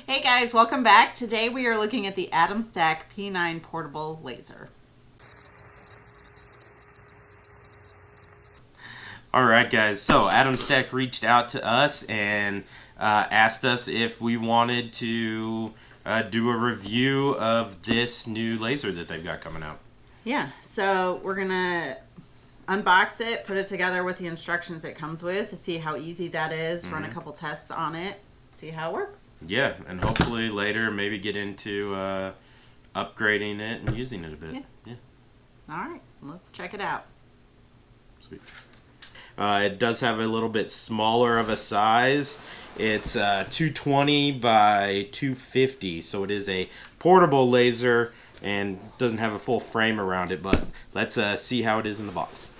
Hey guys, welcome back. Today we are looking at the AtomStack P9 portable laser. Alright guys, so AtomStack reached out to us and asked us if we wanted to do a review of this new laser that they've got coming out. Yeah, so we're gonna unbox it, put it together with the instructions it comes with, see how easy that is, run a couple tests on it, see how it works. Yeah, and hopefully later maybe get into upgrading it and using it a bit. Yeah. Alright, let's check it out. Sweet. It does have a little bit smaller of a size. It's 220 by 250, so it is a portable laser and doesn't have a full frame around it, but let's see how it is in the box.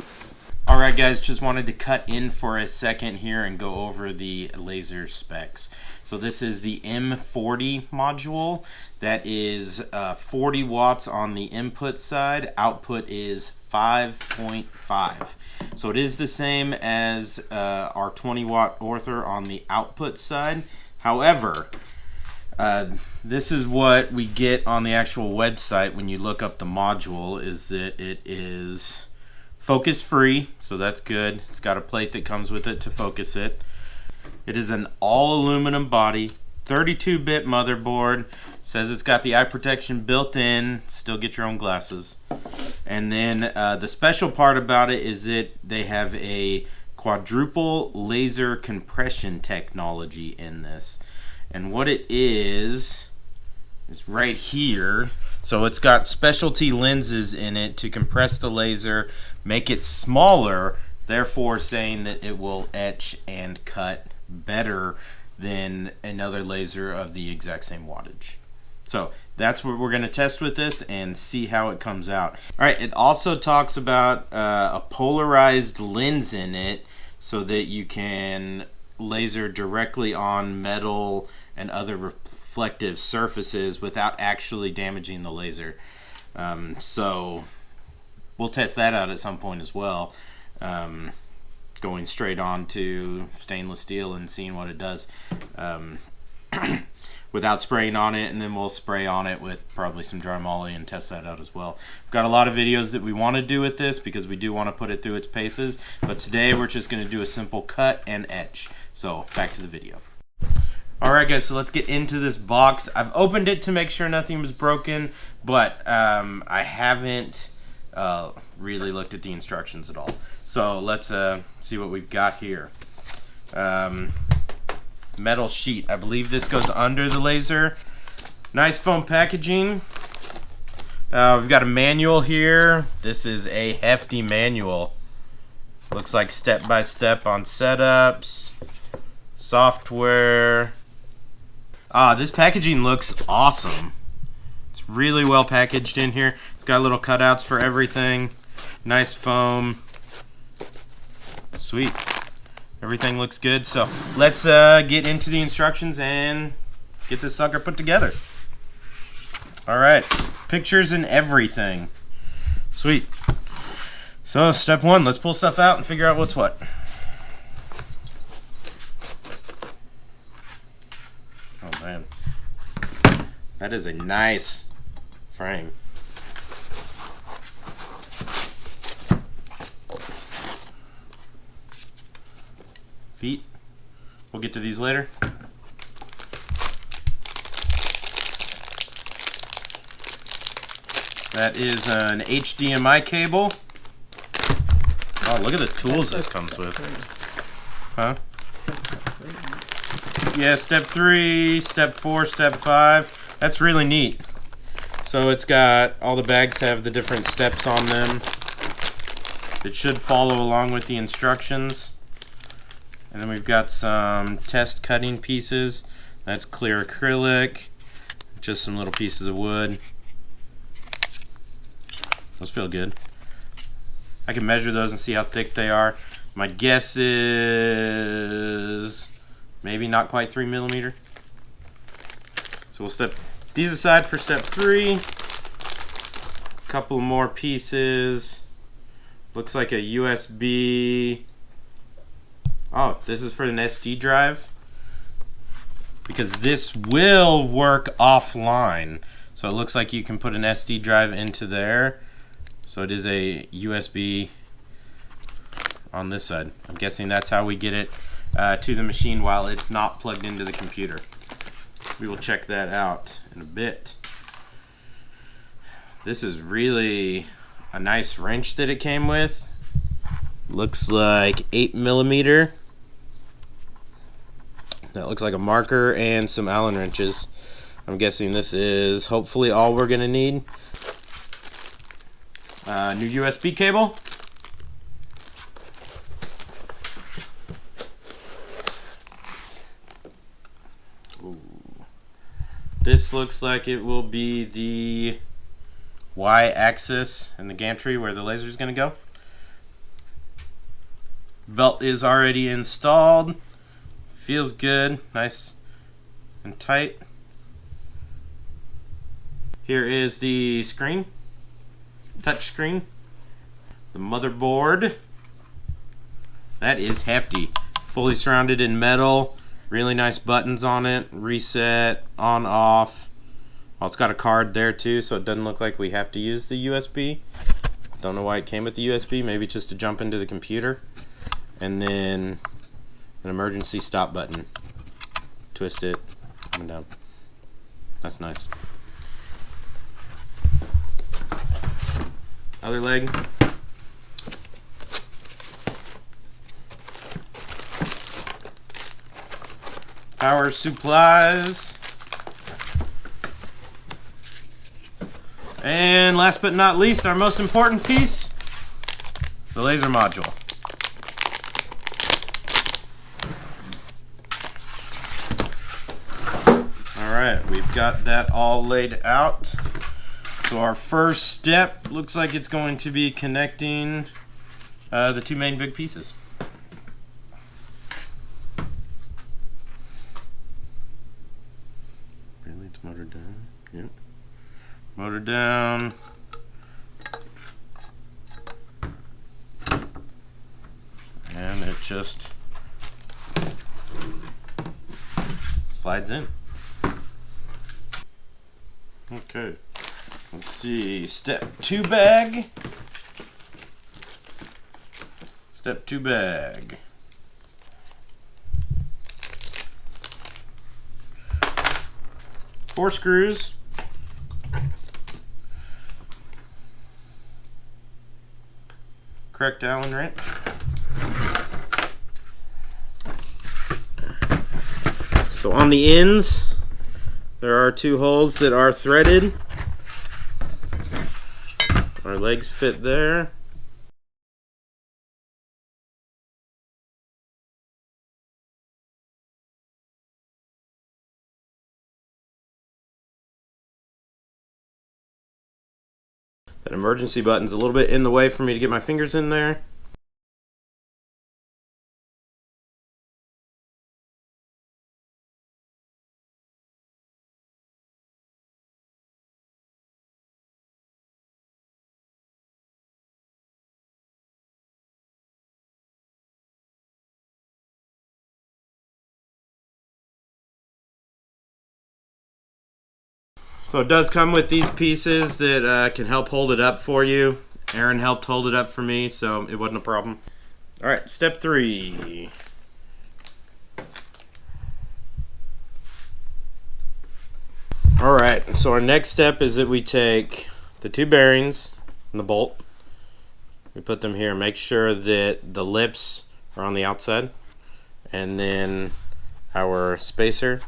Alright guys, just wanted to cut in for a second here and go over the laser specs. So this is the M40 module. That is 40 watts on the input side. Output is 5.5. So it is the same as our 20 watt ortho on the output side. However, this is what we get on the actual website when you look up the module, is that it is focus free, so that's good. It's got a plate that comes with it to focus it. It is an all aluminum body, 32-bit motherboard. Says it's got the eye protection built in. Still get your own glasses. And then the special part about it is that they have a quadruple laser compression technology in this. And what it is right here. So it's got specialty lenses in it to compress the laser, make it smaller, therefore saying that it will etch and cut better than another laser of the exact same wattage. So that's what we're going to test with this and see how it comes out. Alright, it also talks about a polarized lens in it so that you can laser directly on metal and other reflective surfaces without actually damaging the laser. So we'll test that out at some point as well. Going straight on to stainless steel and seeing what it does without spraying on it, and then we'll spray on it with probably some dry moly and test that out as well. We've got a lot of videos that we want to do with this because we do want to put it through its paces, but today we're just going to do a simple cut and etch. So back to the video. Alright guys, so let's get into this box. I've opened it to make sure nothing was broken, but I haven't really looked at the instructions at all. So let's see what we've got here. Metal sheet. I believe this goes under the laser. Nice foam packaging. We've got a manual here. This is a hefty manual. Looks like step-by-step on setups, software. This packaging looks awesome. It's really well packaged in here. It's got little cutouts for everything. Nice foam. Sweet. Everything looks good. So let's get into the instructions and get this sucker put together. Alright. Pictures and everything. Sweet. So step one, let's pull stuff out and figure out what's what. Oh man. That is a nice frame. Feet. We'll get to these later. That is an HDMI cable. Oh, look at the tools this comes with. Huh? Yeah, step 3, step 4, step 5. That's really neat. So it's got, all the bags have the different steps on them that should follow along with the instructions. And then we've got some test cutting pieces. That's clear acrylic. Just some little pieces of wood. Those feel good. I can measure those and see how thick they are. My guess is maybe not quite 3 millimeter. So we'll step these aside for step 3. Couple more pieces. Looks like a USB. Oh, this is for an SD drive. because this will work offline. So it looks like you can put an SD drive into there. So it is a USB on this side. I'm guessing that's how we get it to the machine while it's not plugged into the computer. We will check that out in a bit. This is really a nice wrench that it came with. Looks like 8mm. That looks like a marker and some Allen wrenches. I'm guessing this is hopefully all we're gonna need. New USB cable. Ooh. This looks like it will be the Y-axis and the gantry where the laser is gonna go. Belt is already installed. Feels good, nice and tight. Here is the screen, touch screen, the motherboard. That is hefty, fully surrounded in metal. Really nice buttons on it. Reset, on, off. Well, it's got a card there too, so it doesn't look like we have to use the USB. Don't know why it came with the USB. Maybe just to jump into the computer. And then an emergency stop button. Twist it, up and down. That's nice. Other leg. Power supplies. And last but not least, our most important piece, the laser module. Alright, we've got that all laid out. So our first step looks like it's going to be connecting the two main big pieces. Really, it's motor down. Yep. Motor down. And it just slides in. Okay. Let's see. Step 2 bag. Step 2 bag. Four screws. Correct Allen wrench. So on the ends, there are 2 holes that are threaded. Our legs fit there. That emergency button's a little bit in the way for me to get my fingers in there. So it does come with these pieces that can help hold it up for you. Aaron helped hold it up for me, so it wasn't a problem. Alright, step 3. Alright, so our next step is that we take the 2 bearings and the bolt. We put them here. Make sure that the lips are on the outside. And then our spacer.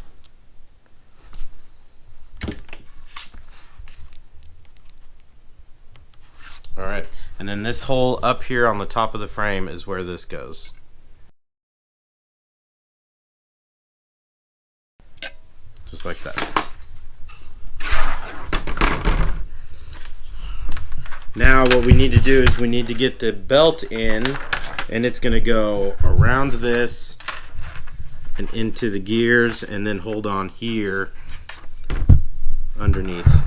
Alright, and then this hole up here on the top of the frame is where this goes. Just like that. Now what we need to do is we need to get the belt in, and it's going to go around this and into the gears and then hold on here underneath.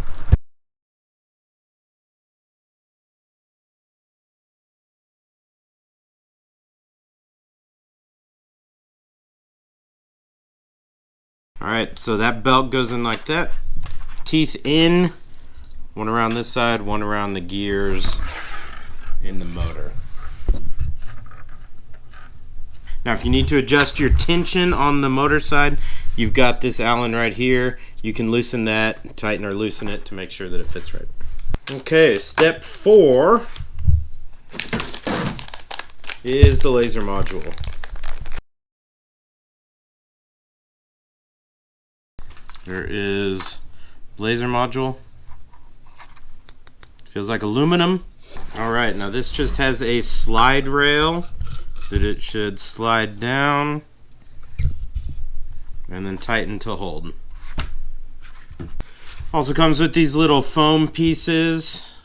Alright, so that belt goes in like that. Teeth in. One around this side, one around the gears in the motor. Now if you need to adjust your tension on the motor side, you've got this Allen right here. You can loosen that, tighten or loosen it to make sure that it fits right. Okay, step 4 is the laser module. There is laser module. Feels like aluminum. Alright, now this just has a slide rail that it should slide down and then tighten to hold. Also comes with these little foam pieces.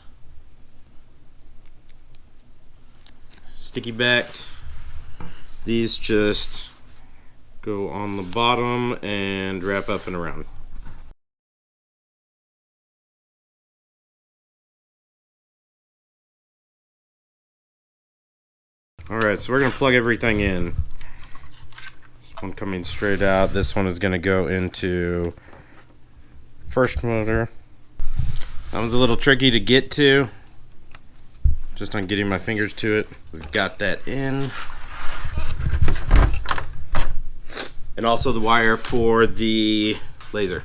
Sticky backed. These just go on the bottom and wrap up and around. Alright, so we're going to plug everything in. This one coming straight out. This one is going to go into first motor. That one's a little tricky to get to. Just on getting my fingers to it. We've got that in. And also the wire for the laser.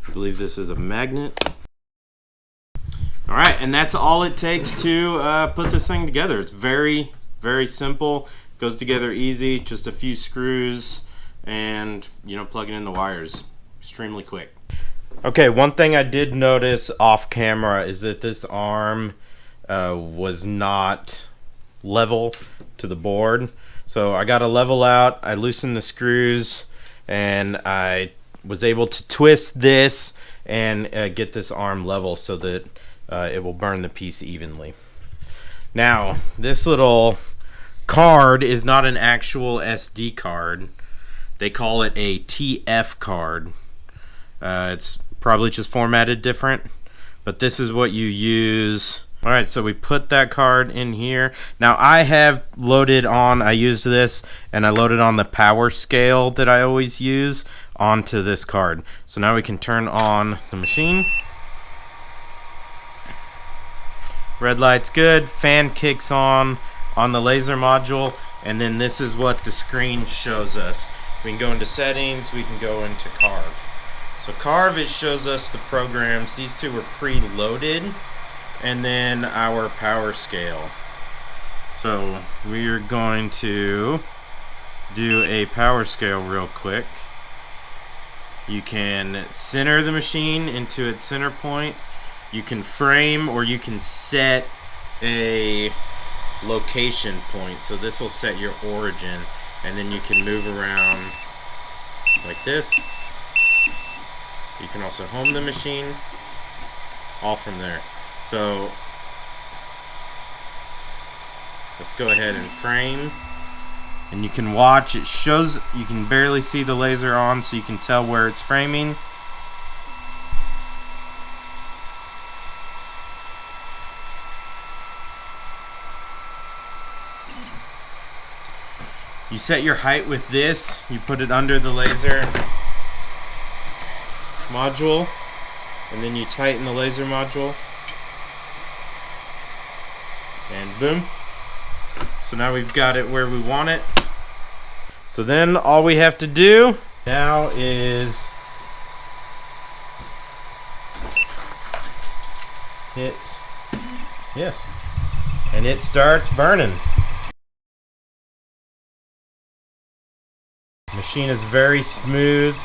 I believe this is a magnet. Alright, and that's all it takes to put this thing together. It's very, very simple. Goes together easy, just a few screws and, you know, plugging in the wires. Extremely quick. Okay, one thing I did notice off camera is that this arm was not level to the board. So I got to level out, I loosened the screws, and I was able to twist this and get this arm level so that it will burn the piece evenly. Now, this little card is not an actual SD card. They call it a TF card. It's probably just formatted different, but this is what you use. Alright, so we put that card in here. Now I have loaded on, I used this, and I loaded on the power scale that I always use onto this card. So now we can turn on the machine. Red light's good, fan kicks on the laser module, and then this is what the screen shows us. We can go into settings, we can go into carve. So carve, it shows us the programs. These two were pre-loaded. And then our power scale. So we're going to do a power scale real quick. You can center the machine into its center point. You can frame, or you can set a location point. So this will set your origin, and then you can move around like this. You can also home the machine, all from there. So let's go ahead and frame, and you can watch, it shows, you can barely see the laser on, so you can tell where it's framing. You set your height with this, you put it under the laser module, and then you tighten the laser module. And boom. So now we've got it where we want it. So then all we have to do now is hit yes. And it starts burning. Machine is very smooth,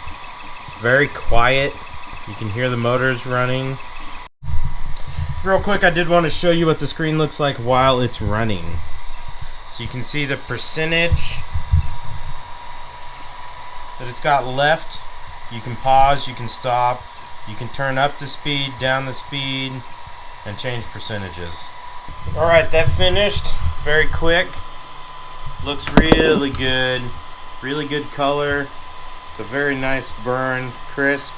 very quiet. You can hear the motors running. Real quick, I did want to show you what the screen looks like while it's running. So you can see the percentage that it's got left. You can pause, you can stop, you can turn up the speed, down the speed, and change percentages. Alright, that finished. Very quick. Looks really good. Really good color. It's a very nice burn, crisp.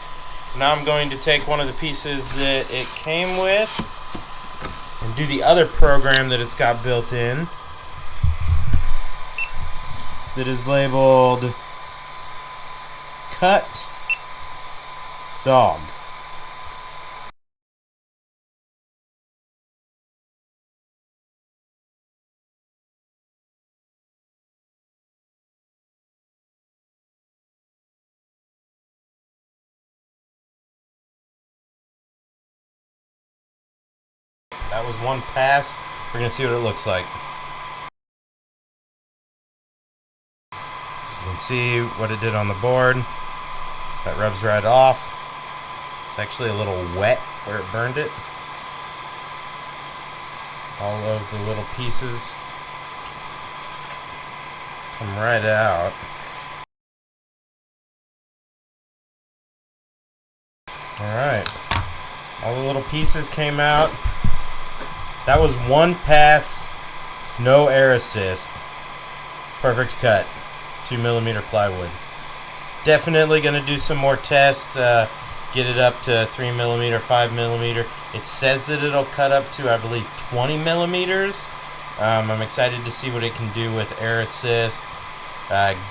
So now I'm going to take one of the pieces that it came with, and do the other program that it's got built in that is labeled Cut Dog. That was one pass. We're going to see what it looks like. So you can see what it did on the board. That rubs right off. It's actually a little wet where it burned it. All of the little pieces come right out. Alright. All the little pieces came out. That was one pass, no air assist. Perfect cut. 2mm plywood. Definitely going to do some more tests. Get it up to 3mm, 5mm. It says that it'll cut up to, I believe, 20mm. I'm excited to see what it can do with air assist.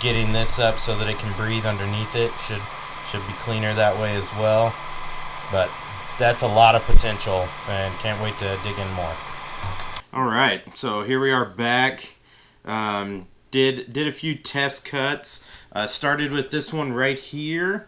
Getting this up so that it can breathe underneath it should be cleaner that way as well. But that's a lot of potential, and can't wait to dig in more. All right, so here we are back. Did a few test cuts. Started with this one right here.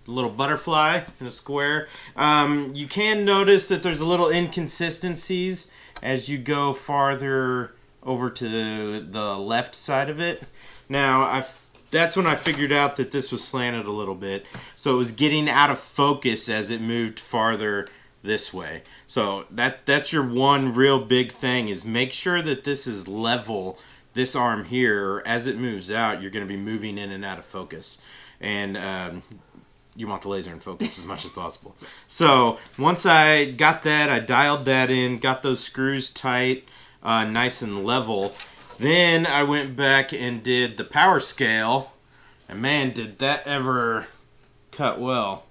A little butterfly in a square. You can notice that there's a little inconsistencies as you go farther over to the left side of it. Now, that's when I figured out that this was slanted a little bit. So it was getting out of focus as it moved farther this way. So that's your one real big thing, is make sure that this is level, this arm here. As it moves out, you're going to be moving in and out of focus. And you want the laser in focus as much as possible. So once I got that, I dialed that in, got those screws tight, nice and level. Then I went back and did the power scale, and man, did that ever cut well.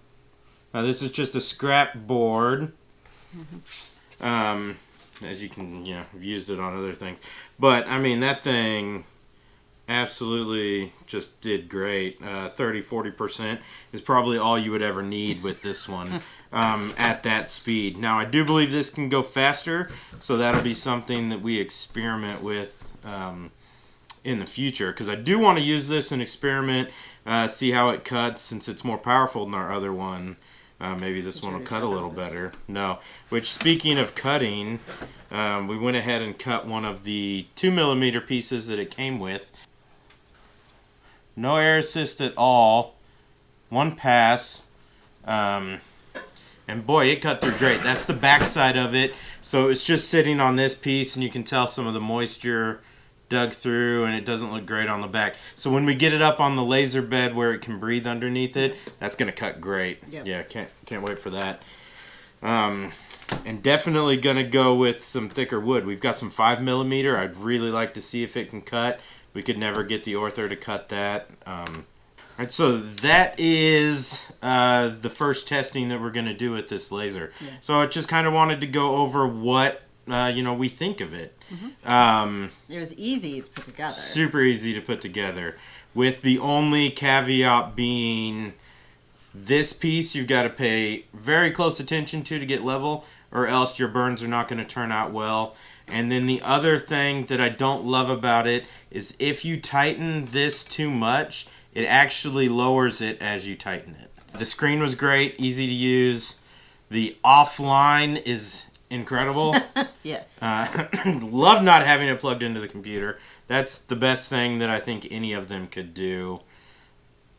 Now this is just a scrap board. As you can, I've used it on other things. But, I mean, that thing absolutely just did great. 30-40% is probably all you would ever need with this one at that speed. Now, I do believe this can go faster, so that'll be something that we experiment with in the future, because I do want to use this and experiment, see how it cuts, since it's more powerful than our other one. Maybe this one will cut a little better. No. Which, speaking of cutting, we went ahead and cut one of the 2mm pieces that it came with. No air assist at all. One pass. And boy, it cut through great. That's the back side of it. So it's just sitting on this piece, and you can tell some of the moisture dug through, and it doesn't look great on the back. So when we get it up on the laser bed where it can breathe underneath it, that's going to cut great. Yep. Yeah, can't wait for that. And definitely going to go with some thicker wood. We've got some 5mm. I'd really like to see if it can cut. We could never get the Ortho to cut that. Alright, so that is the first testing that we're going to do with this laser. Yeah. So I just kind of wanted to go over what we think of it. Mm-hmm. It was easy to put together. Super easy to put together. With the only caveat being this piece you've got to pay very close attention to get level, or else your burns are not going to turn out well. And then the other thing that I don't love about it is if you tighten this too much, it actually lowers it as you tighten it. The screen was great, easy to use. The offline is incredible. Yes. Love not having it plugged into the computer. That's the best thing that I think any of them could do.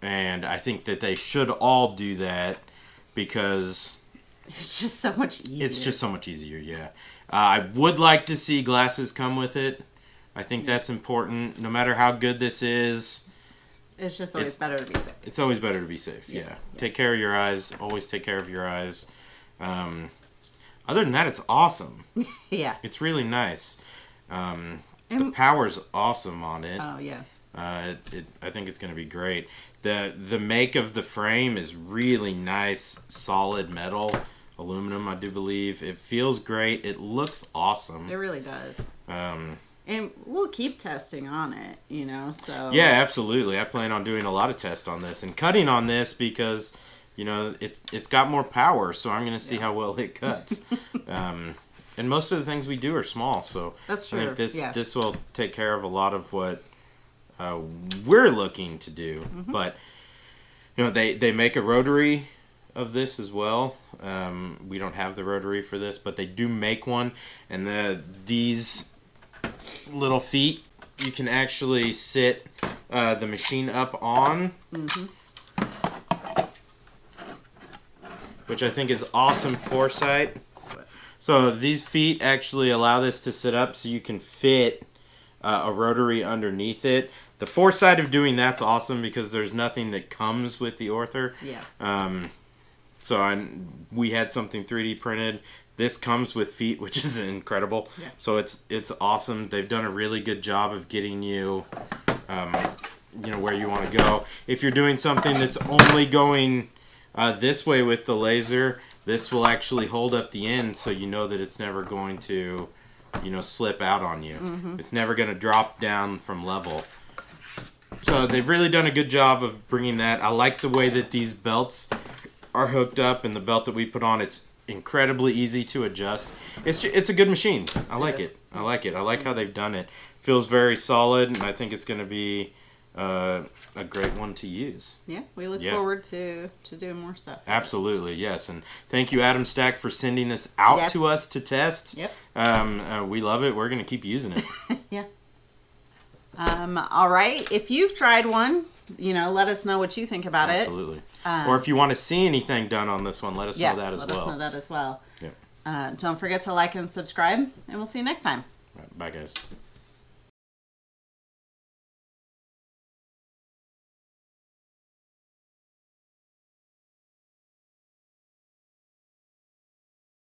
And I think that they should all do that, because it's just so much easier. It's just so much easier, yeah. I would like to see glasses come with it. I think that's important. No matter how good this is, it's just always better to be safe. It's always better to be safe, yeah. Take care of your eyes. Always take care of your eyes. Other than that, it's awesome. Yeah. It's really nice. The power's awesome on it. Oh, yeah. I think it's going to be great. The make of the frame is really nice, solid metal. aluminum, I do believe. It feels great. It looks awesome. It really does. And we'll keep testing on it, you know, so. Yeah, absolutely. I plan on doing a lot of tests on this and cutting on this because, you know, it's got more power, so I'm going to see how well it cuts. And most of the things we do are small, so that's true. I think this will take care of a lot of what we're looking to do. Mm-hmm. But, you know, they make a rotary of this as well. We don't have the rotary for this, but they do make one, and these little feet you can actually sit the machine up on, which I think is awesome foresight. So these feet actually allow this to sit up so you can fit a rotary underneath it. The foresight of doing that's awesome because there's nothing that comes with the Orther. Yeah. So we had something 3D printed. This comes with feet, which is incredible. Yeah. So it's awesome. They've done a really good job of getting you, you know, where you want to go. If you're doing something that's only going this way with the laser, this will actually hold up the end, so you know that it's never going to, you know, slip out on you. Mm-hmm. It's never going to drop down from level. So they've really done a good job of bringing that. I like the way that these belts are hooked up, and the belt that we put on, it's incredibly easy to adjust. It's a good machine. I like it. I like it. I like how they've done it. Feels very solid, and I think it's going to be a great one to use. Yeah, we look forward to doing more stuff. Absolutely, yes. And thank you, AtomStack, for sending this out to us to test. Yep. We love it. We're going to keep using it. Yeah. All right. If you've tried one, you know, let us know what you think about it. Absolutely. Or if you want to see anything done on this one, let us know that as well. Let us know that as well. Yeah. Don't forget to like and subscribe, and we'll see you next time. Right, bye, guys.